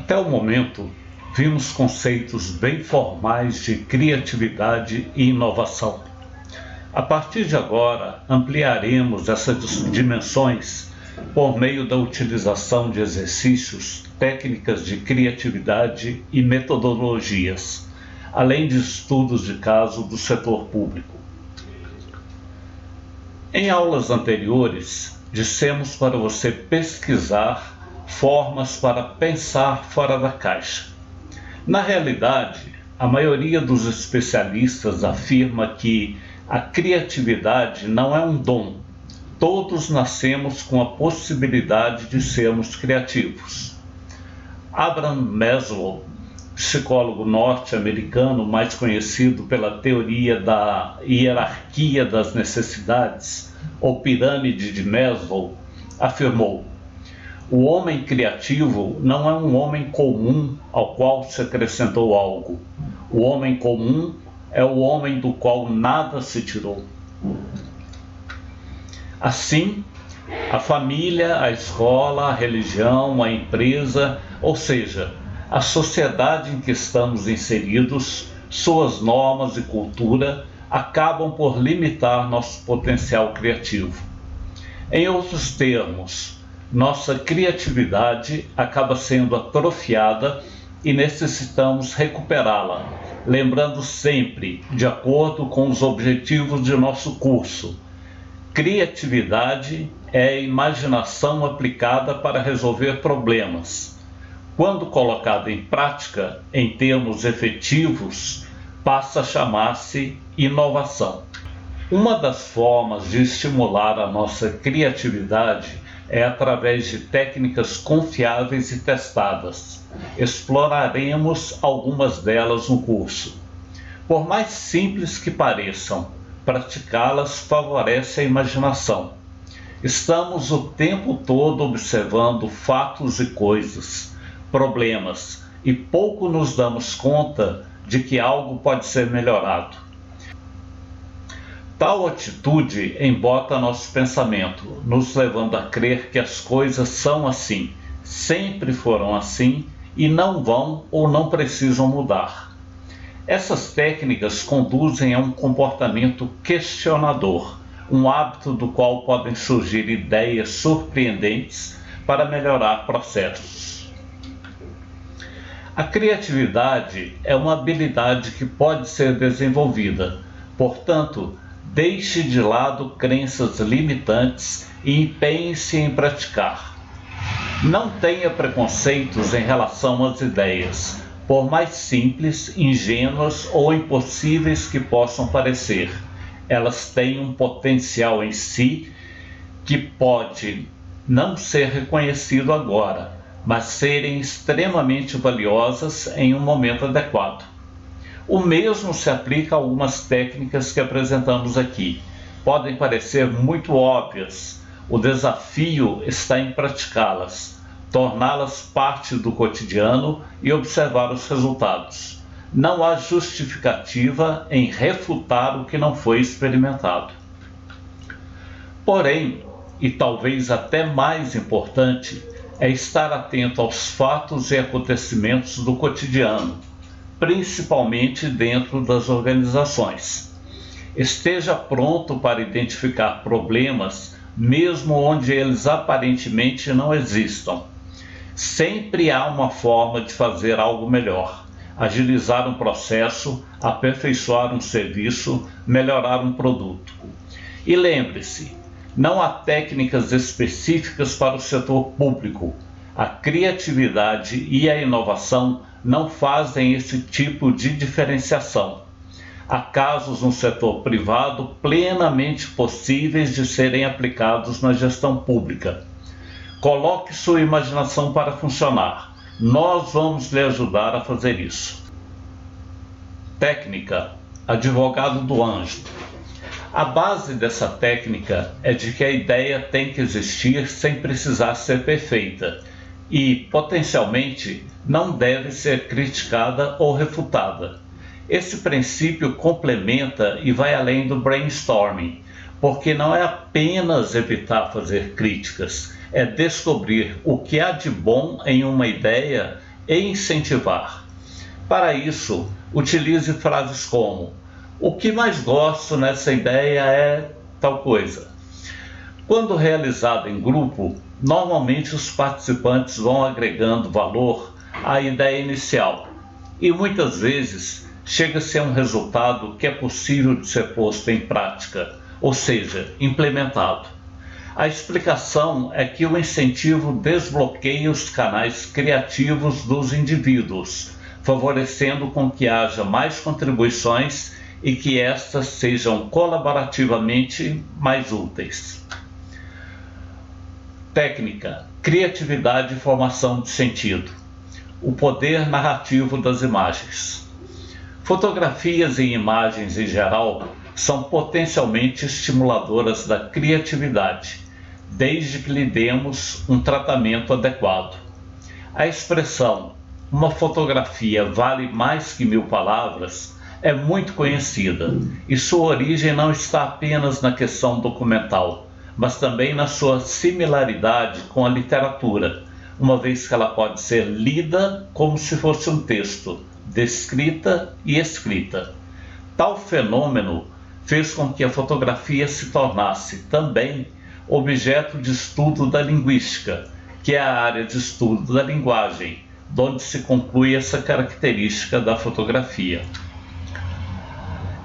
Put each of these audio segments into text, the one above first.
Até o momento, vimos conceitos bem formais de criatividade e inovação. A partir de agora, ampliaremos essas dimensões por meio da utilização de exercícios, técnicas de criatividade e metodologias, além de estudos de caso do setor público. Em aulas anteriores, dissemos para você pesquisar formas para pensar fora da caixa. Na realidade, a maioria dos especialistas afirma que a criatividade não é um dom. Todos nascemos com a possibilidade de sermos criativos. Abraham Maslow, psicólogo norte-americano mais conhecido pela teoria da hierarquia das necessidades, ou pirâmide de Maslow, afirmou: o homem criativo não é um homem comum ao qual se acrescentou algo. O homem comum é o homem do qual nada se tirou. Assim, a família, a escola, a religião, a empresa, ou seja, a sociedade em que estamos inseridos, suas normas e cultura acabam por limitar nosso potencial criativo. Em outros termos, nossa criatividade acaba sendo atrofiada e necessitamos recuperá-la, lembrando sempre, de acordo com os objetivos de nosso curso, criatividade é a imaginação aplicada para resolver problemas. Quando colocada em prática, em termos efetivos, passa a chamar-se inovação. Uma das formas de estimular a nossa criatividade é através de técnicas confiáveis e testadas. Exploraremos algumas delas no curso. Por mais simples que pareçam, praticá-las favorece a imaginação. Estamos o tempo todo observando fatos e coisas, problemas, e pouco nos damos conta de que algo pode ser melhorado. Tal atitude embota nosso pensamento, nos levando a crer que as coisas são assim, sempre foram assim e não vão ou não precisam mudar. Essas técnicas conduzem a um comportamento questionador, um hábito do qual podem surgir ideias surpreendentes para melhorar processos. A criatividade é uma habilidade que pode ser desenvolvida, portanto, deixe de lado crenças limitantes e empenhe-se em praticar. Não tenha preconceitos em relação às ideias, por mais simples, ingênuas ou impossíveis que possam parecer. Elas têm um potencial em si que pode não ser reconhecido agora, mas serem extremamente valiosas em um momento adequado. O mesmo se aplica a algumas técnicas que apresentamos aqui. Podem parecer muito óbvias. O desafio está em praticá-las, torná-las parte do cotidiano e observar os resultados. Não há justificativa em refutar o que não foi experimentado. Porém, e talvez até mais importante, é estar atento aos fatos e acontecimentos do cotidiano, principalmente dentro das organizações. Esteja pronto para identificar problemas, mesmo onde eles aparentemente não existam. Sempre há uma forma de fazer algo melhor, agilizar um processo, aperfeiçoar um serviço, melhorar um produto. E lembre-se, não há técnicas específicas para o setor público. A criatividade e a inovação não fazem esse tipo de diferenciação. Há casos no setor privado plenamente possíveis de serem aplicados na gestão pública. Coloque sua imaginação para funcionar. Nós vamos lhe ajudar a fazer isso. Técnica: advogado do anjo. A base dessa técnica é de que a ideia tem que existir sem precisar ser perfeita e, potencialmente, não deve ser criticada ou refutada. Esse princípio complementa e vai além do brainstorming, porque não é apenas evitar fazer críticas, é descobrir o que há de bom em uma ideia e incentivar. Para isso, utilize frases como: o que mais gosto nessa ideia é tal coisa. Quando realizado em grupo, normalmente os participantes vão agregando valor à ideia inicial e muitas vezes chega-se a um resultado que é possível de ser posto em prática, ou seja, implementado. A explicação é que o incentivo desbloqueia os canais criativos dos indivíduos, favorecendo com que haja mais contribuições e que estas sejam colaborativamente mais úteis. Técnica: criatividade e formação de sentido. O poder narrativo das imagens. Fotografias e imagens em geral são potencialmente estimuladoras da criatividade, desde que lhe demos um tratamento adequado. A expressão "uma fotografia vale mais que 1000 palavras" é muito conhecida, e sua origem não está apenas na questão documental, mas também na sua similaridade com a literatura, uma vez que ela pode ser lida como se fosse um texto, descrita e escrita. Tal fenômeno fez com que a fotografia se tornasse também objeto de estudo da linguística, que é a área de estudo da linguagem, onde se conclui essa característica da fotografia.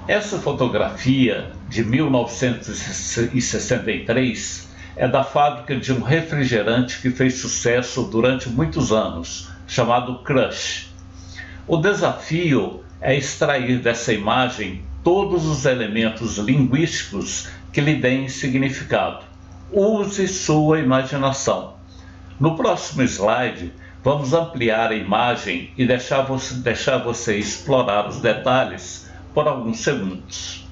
Essa fotografia, de 1963, é da fábrica de um refrigerante que fez sucesso durante muitos anos, chamado Crush. O desafio é extrair dessa imagem todos os elementos linguísticos que lhe deem significado. Use sua imaginação. No próximo slide, vamos ampliar a imagem e deixar você explorar os detalhes por alguns segundos.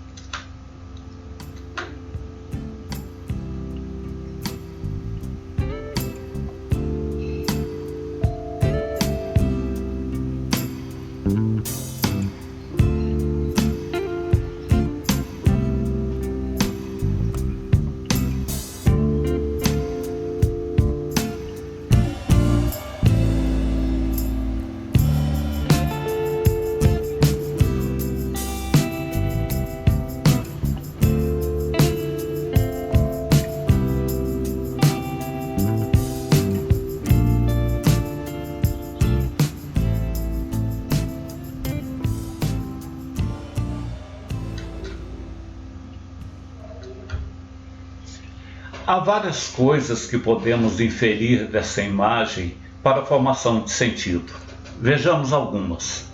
Há várias coisas que podemos inferir dessa imagem para a formação de sentido. Vejamos algumas.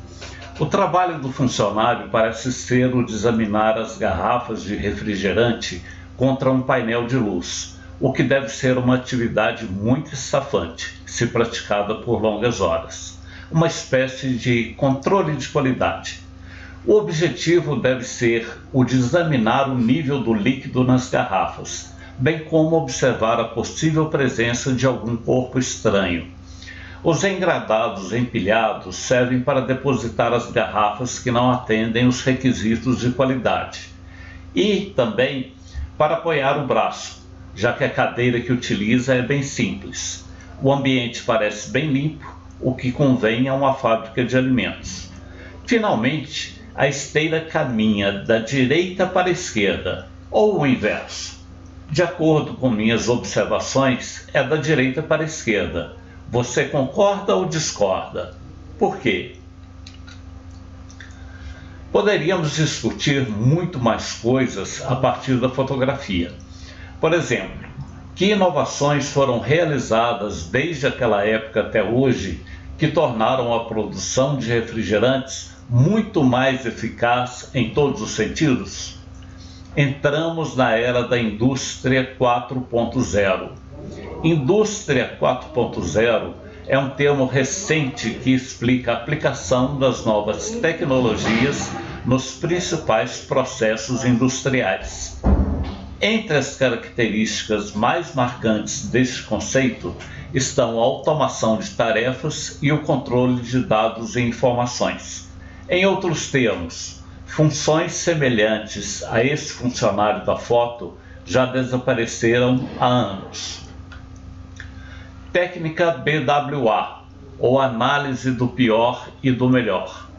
O trabalho do funcionário parece ser o de examinar as garrafas de refrigerante contra um painel de luz, o que deve ser uma atividade muito estafante, se praticada por longas horas. Uma espécie de controle de qualidade. O objetivo deve ser o de examinar o nível do líquido nas garrafas, bem como observar a possível presença de algum corpo estranho. Os engradados empilhados servem para depositar as garrafas que não atendem os requisitos de qualidade e também para apoiar o braço, já que a cadeira que utiliza é bem simples. O ambiente parece bem limpo, o que convém a uma fábrica de alimentos. Finalmente, a esteira caminha da direita para a esquerda, ou o inverso. De acordo com minhas observações, é da direita para a esquerda. Você concorda ou discorda? Por quê? Poderíamos discutir muito mais coisas a partir da fotografia. Por exemplo, que inovações foram realizadas desde aquela época até hoje que tornaram a produção de refrigerantes muito mais eficaz em todos os sentidos? Entramos na era da indústria 4.0. Indústria 4.0 é um termo recente que explica a aplicação das novas tecnologias nos principais processos industriais. Entre as características mais marcantes deste conceito estão a automação de tarefas e o controle de dados e informações. Em outros termos, funções semelhantes a esse funcionário da foto já desapareceram há anos. Técnica BWA, ou análise do pior e do melhor.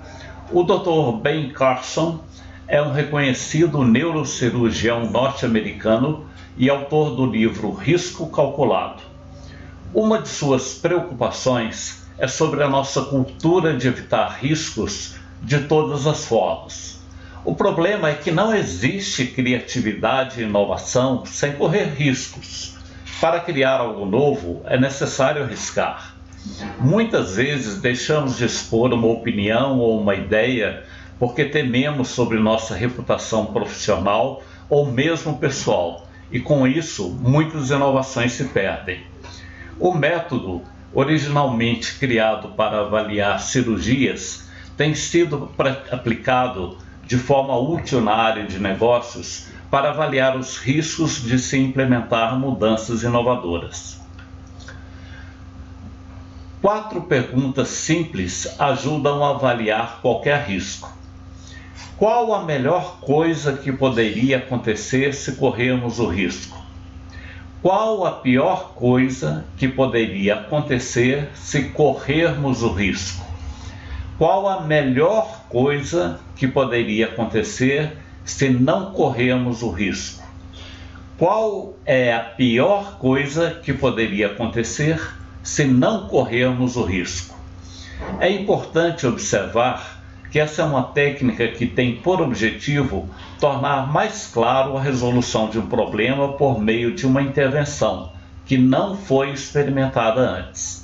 O Dr. Ben Carson é um reconhecido neurocirurgião norte-americano e autor do livro Risco Calculado. Uma de suas preocupações é sobre a nossa cultura de evitar riscos de todas as formas. O problema é que não existe criatividade e inovação sem correr riscos. Para criar algo novo, é necessário arriscar. Muitas vezes deixamos de expor uma opinião ou uma ideia porque tememos sobre nossa reputação profissional ou mesmo pessoal, e com isso muitas inovações se perdem. O método, originalmente criado para avaliar cirurgias, tem sido aplicado de forma útil na área de negócios para avaliar os riscos de se implementar mudanças inovadoras. 4 perguntas simples ajudam a avaliar qualquer risco. Qual a melhor coisa que poderia acontecer se corrermos o risco? Qual a pior coisa que poderia acontecer se corrermos o risco? Qual a melhor coisa que poderia acontecer se não corrermos o risco? Qual é a pior coisa que poderia acontecer se não corrermos o risco? É importante observar que essa é uma técnica que tem por objetivo tornar mais claro a resolução de um problema por meio de uma intervenção que não foi experimentada antes.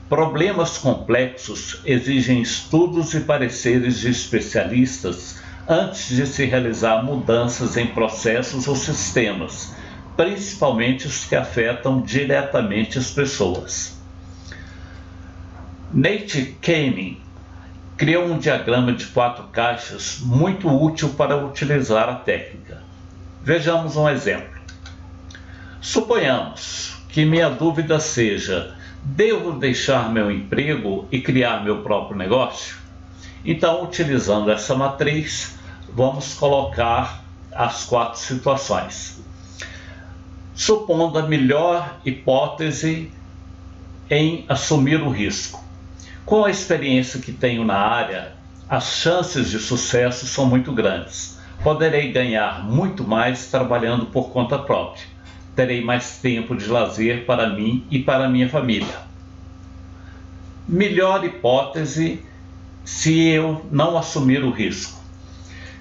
Problemas complexos exigem estudos e pareceres de especialistas antes de se realizar mudanças em processos ou sistemas, principalmente os que afetam diretamente as pessoas. Nate Kamen criou um diagrama de 4 caixas muito útil para utilizar a técnica. Vejamos um exemplo. Suponhamos que minha dúvida seja: devo deixar meu emprego e criar meu próprio negócio? Então, utilizando essa matriz, vamos colocar as 4 situações. Supondo a melhor hipótese em assumir o risco. Com a experiência que tenho na área, as chances de sucesso são muito grandes. Poderei ganhar muito mais trabalhando por conta própria. Terei mais tempo de lazer para mim e para minha família. Melhor hipótese se eu não assumir o risco.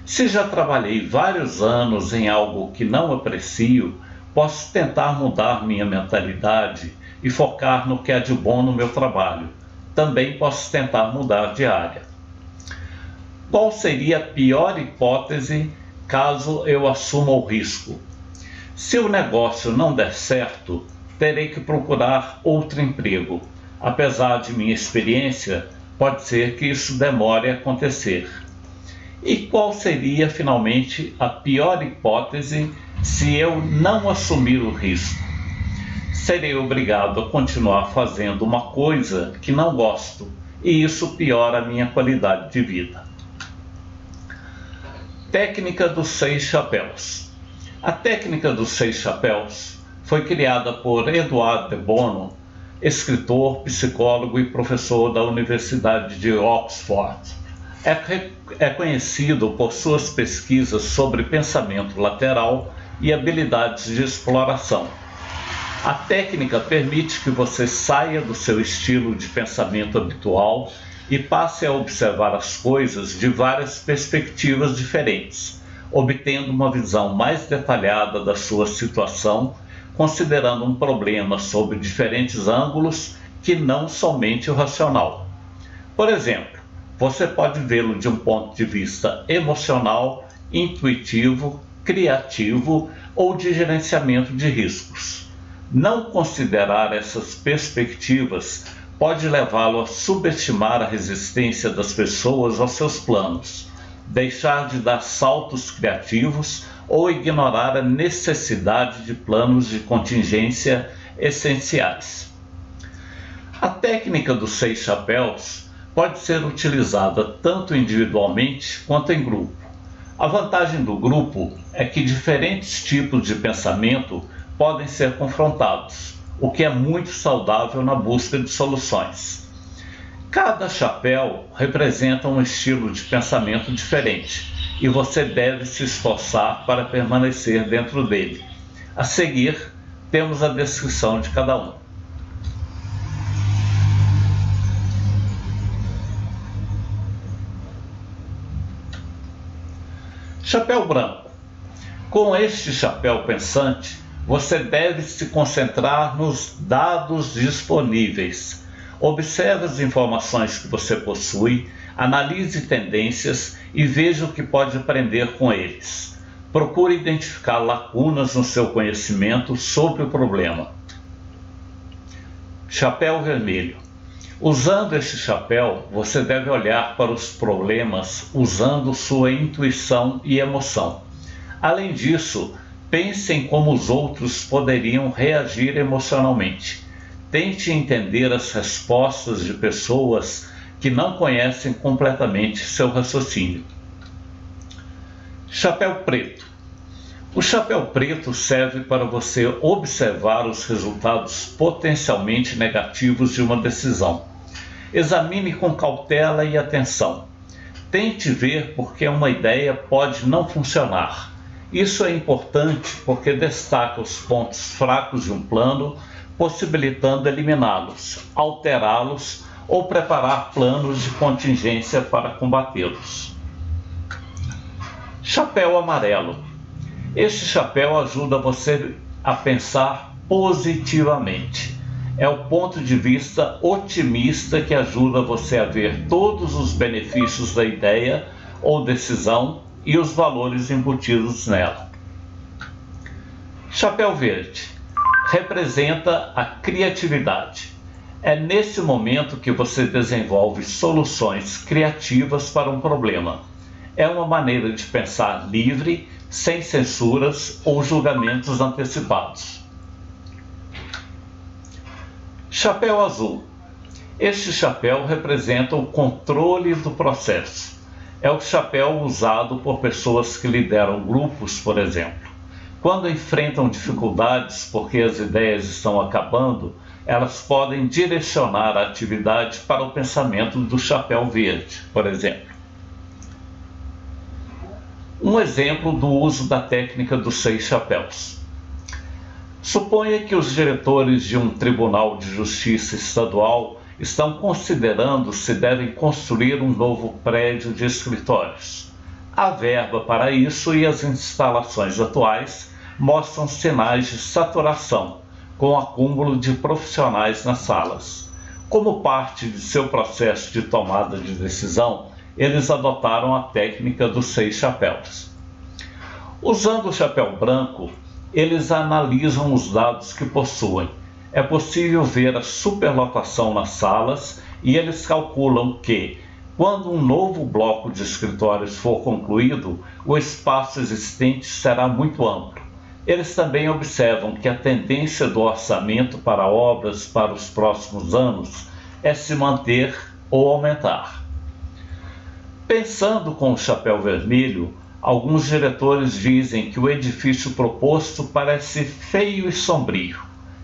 Se já trabalhei vários anos em algo que não aprecio, posso tentar mudar minha mentalidade e focar no que é de bom no meu trabalho. Também posso tentar mudar de área. Qual seria a pior hipótese caso eu assuma o risco? Se o negócio não der certo, terei que procurar outro emprego. Apesar de minha experiência, pode ser que isso demore a acontecer. E qual seria, finalmente, a pior hipótese se eu não assumir o risco? Serei obrigado a continuar fazendo uma coisa que não gosto, e isso piora a minha qualidade de vida. Técnica dos 6 chapéus. A técnica dos 6 chapéus foi criada por Edward de Bono, escritor, psicólogo e professor da Universidade de Oxford. É conhecido por suas pesquisas sobre pensamento lateral e habilidades de exploração. A técnica permite que você saia do seu estilo de pensamento habitual e passe a observar as coisas de várias perspectivas diferentes, obtendo uma visão mais detalhada da sua situação, considerando um problema sob diferentes ângulos que não somente o racional. Por exemplo, você pode vê-lo de um ponto de vista emocional, intuitivo, criativo ou de gerenciamento de riscos. Não considerar essas perspectivas pode levá-lo a subestimar a resistência das pessoas aos seus planos, deixar de dar saltos criativos ou ignorar a necessidade de planos de contingência essenciais. A técnica dos 6 chapéus pode ser utilizada tanto individualmente quanto em grupo. A vantagem do grupo é que diferentes tipos de pensamento podem ser confrontados, o que é muito saudável na busca de soluções. Cada chapéu representa um estilo de pensamento diferente e você deve se esforçar para permanecer dentro dele. A seguir, temos a descrição de cada um. Chapéu branco. Com este chapéu pensante, você deve se concentrar nos dados disponíveis. Observe as informações que você possui, analise tendências e veja o que pode aprender com eles. Procure identificar lacunas no seu conhecimento sobre o problema. Chapéu vermelho. Usando este chapéu, você deve olhar para os problemas usando sua intuição e emoção. Além disso, pense em como os outros poderiam reagir emocionalmente. Tente entender as respostas de pessoas que não conhecem completamente seu raciocínio. Chapéu preto. O chapéu preto serve para você observar os resultados potencialmente negativos de uma decisão. Examine com cautela e atenção. Tente ver por que uma ideia pode não funcionar. Isso é importante porque destaca os pontos fracos de um plano, possibilitando eliminá-los, alterá-los ou preparar planos de contingência para combatê-los. Chapéu amarelo. Este chapéu ajuda você a pensar positivamente. É o ponto de vista otimista que ajuda você a ver todos os benefícios da ideia ou decisão e os valores embutidos nela. Chapéu verde. Representa a criatividade. É nesse momento que você desenvolve soluções criativas para um problema. É uma maneira de pensar livre, sem censuras ou julgamentos antecipados. Chapéu azul. Este chapéu representa o controle do processo. É o chapéu usado por pessoas que lideram grupos, por exemplo. Quando enfrentam dificuldades porque as ideias estão acabando, elas podem direcionar a atividade para o pensamento do chapéu verde, por exemplo. Um exemplo do uso da técnica dos 6 chapéus. Suponha que os diretores de um tribunal de justiça estadual estão considerando se devem construir um novo prédio de escritórios. Há verba para isso e as instalações atuais mostram sinais de saturação, com acúmulo de profissionais nas salas. Como parte de seu processo de tomada de decisão, eles adotaram a técnica dos 6 chapéus. Usando o chapéu branco, eles analisam os dados que possuem. É possível ver a superlotação nas salas e eles calculam que, quando um novo bloco de escritórios for concluído, o espaço existente será muito amplo. Eles também observam que a tendência do orçamento para obras para os próximos anos é se manter ou aumentar. Pensando com o chapéu vermelho, alguns diretores dizem que o edifício proposto parece feio e sombrio.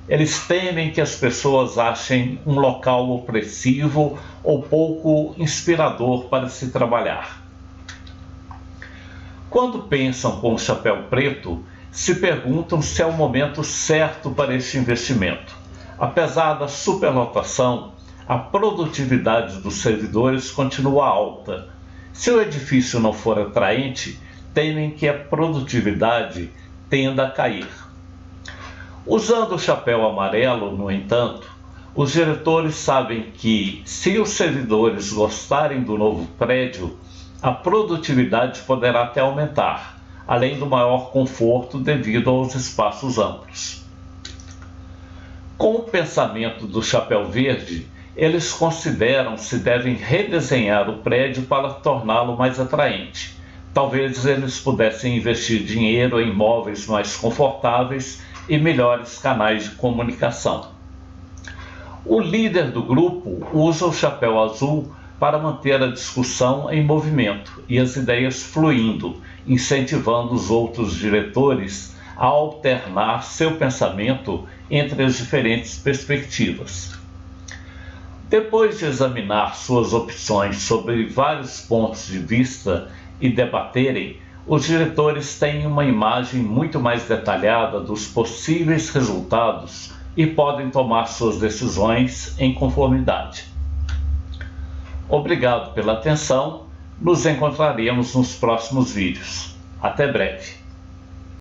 Eles temem que as pessoas achem um local opressivo ou pouco inspirador para se trabalhar. Quando pensam com o chapéu preto, se perguntam se é o momento certo para este investimento. Apesar da superlotação, a produtividade dos servidores continua alta. Se o edifício não for atraente, temem que a produtividade tenda a cair. Usando o chapéu amarelo, no entanto, os diretores sabem que, se os servidores gostarem do novo prédio, a produtividade poderá até aumentar, além do maior conforto devido aos espaços amplos. Com o pensamento do chapéu verde, eles consideram se devem redesenhar o prédio para torná-lo mais atraente. Talvez eles pudessem investir dinheiro em móveis mais confortáveis e melhores canais de comunicação. O líder do grupo usa o chapéu azul para manter a discussão em movimento e as ideias fluindo, incentivando os outros diretores a alternar seu pensamento entre as diferentes perspectivas. Depois de examinar suas opções sobre vários pontos de vista e debaterem, os diretores têm uma imagem muito mais detalhada dos possíveis resultados e podem tomar suas decisões em conformidade. Obrigado pela atenção, nos encontraremos nos próximos vídeos. Até breve.